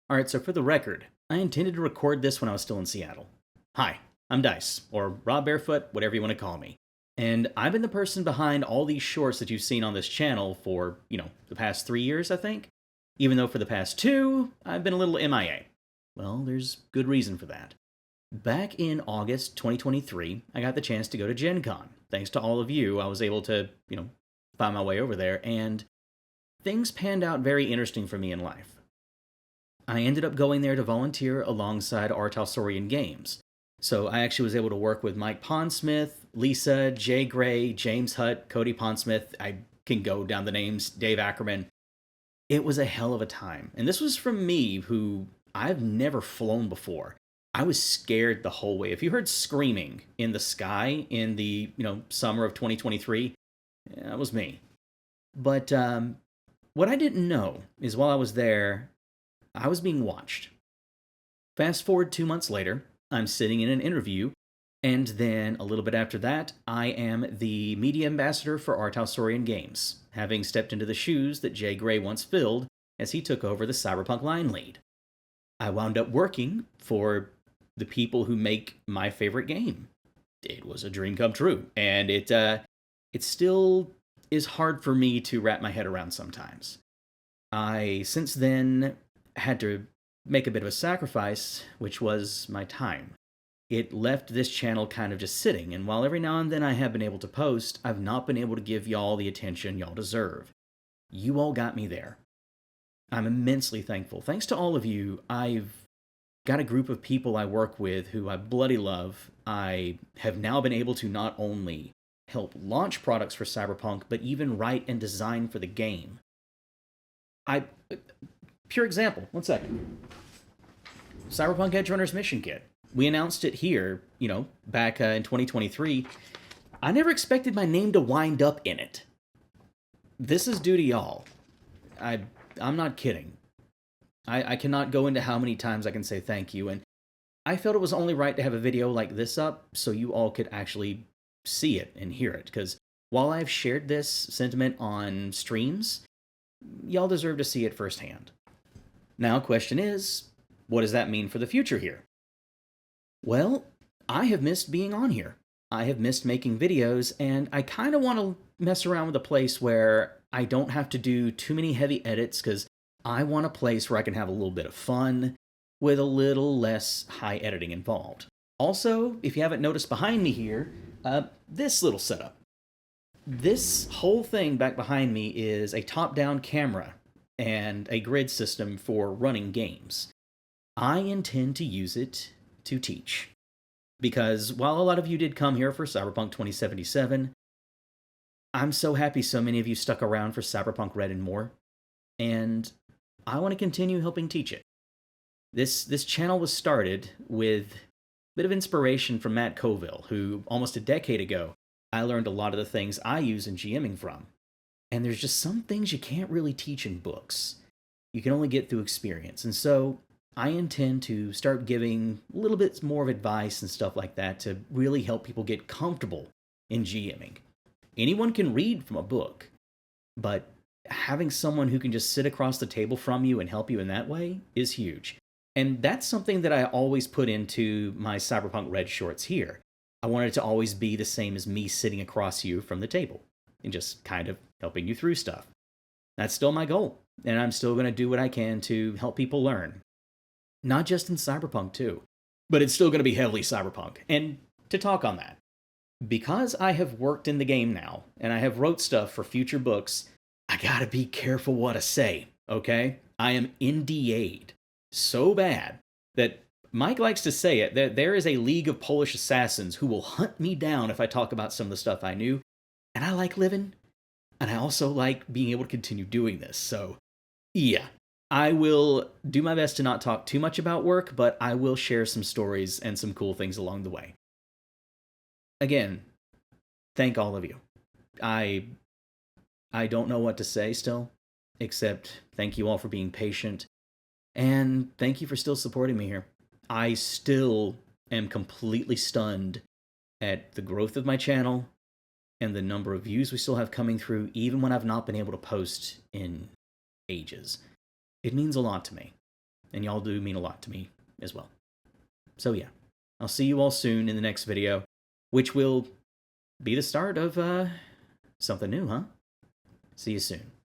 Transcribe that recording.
Alright, so for the record, I intended to record this when I was still in Seattle. Hi, I'm Dice, or Rob Barefoot, whatever you want to call me. And I've been the person behind all these shorts that you've seen on this channel for, the past 3 years, I think. Even though for the past two, I've been a little MIA. Well, there's good reason for that. Back in August 2023, I got the chance to go to Gen Con. Thanks to all of you, I was able to, find my way over there, and things panned out very interesting for me in life. I ended up going there to volunteer alongside our Talsorian games. So I actually was able to work with Mike Pondsmith, Lisa, Jay Gray, James Hutt, Cody Pondsmith. I can go down the names, Dave Ackerman. It was a hell of a time. And this was from me, who I've never flown before. I was scared the whole way. If you heard screaming in the sky in the, summer of 2023, that was me. But what I didn't know is while I was there, I was being watched. Fast forward 2 months later, I'm sitting in an interview, and then a little bit after that, I am the media ambassador for our Talsorian games, having stepped into the shoes that Jay Gray once filled as he took over the cyberpunk line lead. I wound up working for the people who make my favorite game. It was a dream come true, and it still is hard for me to wrap my head around sometimes. I, since then, had to make a bit of a sacrifice, which was my time. It left this channel kind of just sitting, and while every now and then I have been able to post, I've not been able to give y'all the attention y'all deserve. You all got me there. I'm immensely thankful. Thanks to all of you, I've got a group of people I work with who I bloody love. I have now been able to not only help launch products for Cyberpunk, but even write and design for the game. Pure example, one second. Cyberpunk Edge Runner's Mission Kit. We announced it here, back in 2023. I never expected my name to wind up in it. This is due to y'all. I'm not kidding. I cannot go into how many times I can say thank you, and I felt it was only right to have a video like this up so you all could actually see it and hear it, because while I've shared this sentiment on streams, y'all deserve to see it firsthand. Now, question is, what does that mean for the future here? Well, I have missed being on here. I have missed making videos, and I kind of want to mess around with a place where I don't have to do too many heavy edits, because I want a place where I can have a little bit of fun with a little less high editing involved. Also, if you haven't noticed behind me here, this little setup. This whole thing back behind me is a top-down camera and a grid system for running games. I intend to use it to teach. Because while a lot of you did come here for Cyberpunk 2077, I'm so happy so many of you stuck around for Cyberpunk Red and more, and I want to continue helping teach it. This channel was started with a bit of inspiration from Matt Colville, who almost a decade ago, I learned a lot of the things I use in GMing from. And there's just some things you can't really teach in books. You can only get through experience. And so I intend to start giving a little bit more of advice and stuff like that to really help people get comfortable in GMing. Anyone can read from a book, but having someone who can just sit across the table from you and help you in that way is huge. And that's something that I always put into my Cyberpunk Red shorts here. I want it to always be the same as me sitting across you from the table and just kind of helping you through stuff. That's still my goal, and I'm still going to do what I can to help people learn. Not just in Cyberpunk too, but it's still going to be heavily Cyberpunk. And to talk on that, because I have worked in the game now, and I have wrote stuff for future books, I gotta be careful what I say, okay? I am NDA'd so bad that Mike likes to say it, that there is a league of Polish assassins who will hunt me down if I talk about some of the stuff I knew. And I like living, and I also like being able to continue doing this. So, yeah, I will do my best to not talk too much about work, but I will share some stories and some cool things along the way. Again, thank all of you. I don't know what to say still, except thank you all for being patient, and thank you for still supporting me here. I still am completely stunned at the growth of my channel and the number of views we still have coming through, even when I've not been able to post in ages. It means a lot to me. And y'all do mean a lot to me as well. So yeah, I'll see you all soon in the next video, which will be the start of something new, huh? See you soon.